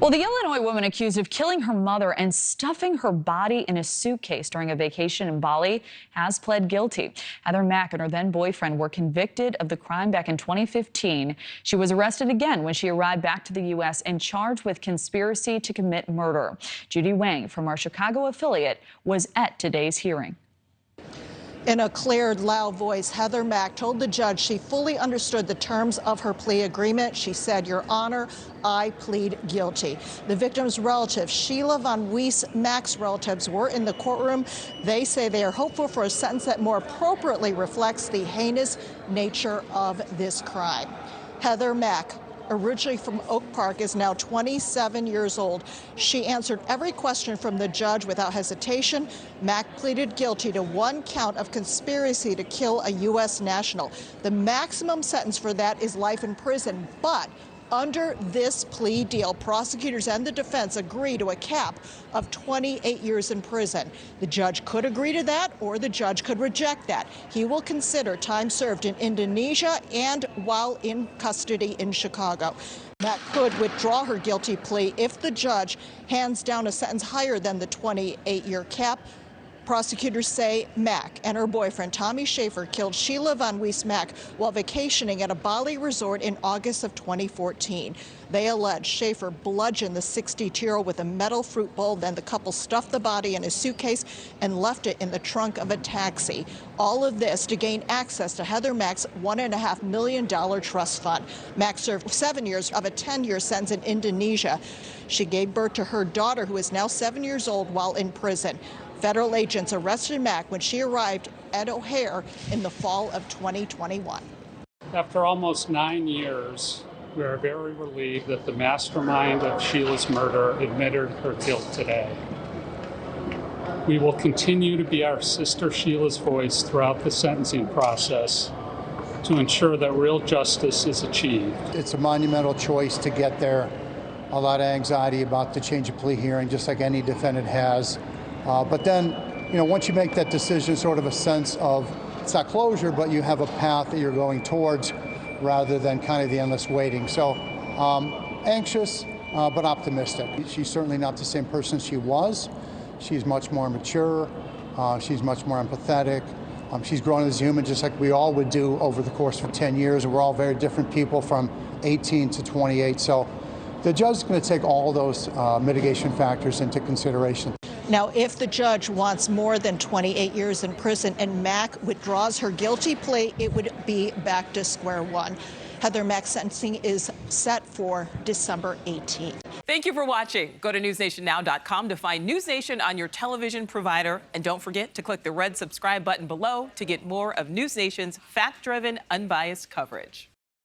Well, the Illinois woman accused of killing her mother and stuffing her body in a suitcase during a vacation in Bali has pled guilty. Heather Mack and her then boyfriend were convicted of the crime back in 2015. She was arrested again when she arrived back to the U.S. and charged with conspiracy to commit murder. Judy Wang from our Chicago affiliate was at today's hearing. In a clear, loud voice, Heather Mack told the judge she fully understood the terms of her plea agreement. She said, "Your Honor, I plead guilty." The victim's relatives, Sheila Von Weiss, Mack's relatives, were in the courtroom. They say they are hopeful for a sentence that more appropriately reflects the heinous nature of this crime. Heather Mack, originally from Oak Park, is now 27 years old. She answered every question from the judge without hesitation. Mack pleaded guilty to one count of conspiracy to kill a U.S. national. The maximum sentence for that is life in prison, but under this plea deal, prosecutors and the defense agree to a cap of 28 years in prison. The judge could agree to that, or the judge could reject that. He will consider time served in Indonesia and while in custody in Chicago. Mack could withdraw her guilty plea if the judge hands down a sentence higher than the 28-year cap. Prosecutors say Mack and her boyfriend, Tommy Schaefer, killed Sheila Von Weiss Mack while vacationing at a Bali resort in August of 2014. They allege Schaefer bludgeoned the 62-year-old with a metal fruit bowl. Then the couple stuffed the body in a suitcase and left it in the trunk of a taxi. All of this to gain access to Heather Mack's $1.5 million trust fund. Mack served 7 years of a 10-year sentence in Indonesia. She gave birth to her daughter, who is now 7 years old, while in prison. Federal agents arrested Mack when she arrived at O'Hare in the fall of 2021. After almost 9 years, we are very relieved that the mastermind of Sheila's murder admitted her guilt today. We will continue to be our sister Sheila's voice throughout the sentencing process to ensure that real justice is achieved. It's a monumental choice to get there. A lot of anxiety about the change of plea hearing, just like any defendant has. But then, once you make that decision, sort of a sense of, it's not closure, but you have a path that you're going towards rather than kind of the endless waiting. So anxious, but optimistic. She's certainly not the same person she was. She's much more mature. She's much more empathetic. She's grown as a human, just like we all would do over the course of 10 years. We're all very different people from 18 to 28. So the judge is going to take all those mitigation factors into consideration. Now, if the judge wants more than 28 years in prison and Mack withdraws her guilty plea, it would be back to square one. Heather Mack's sentencing is set for December 18th. Thank you for watching. Go to newsnationnow.com to find News Nation on your television provider. And don't forget to click the red subscribe button below to get more of News Nation's fact-driven, unbiased coverage.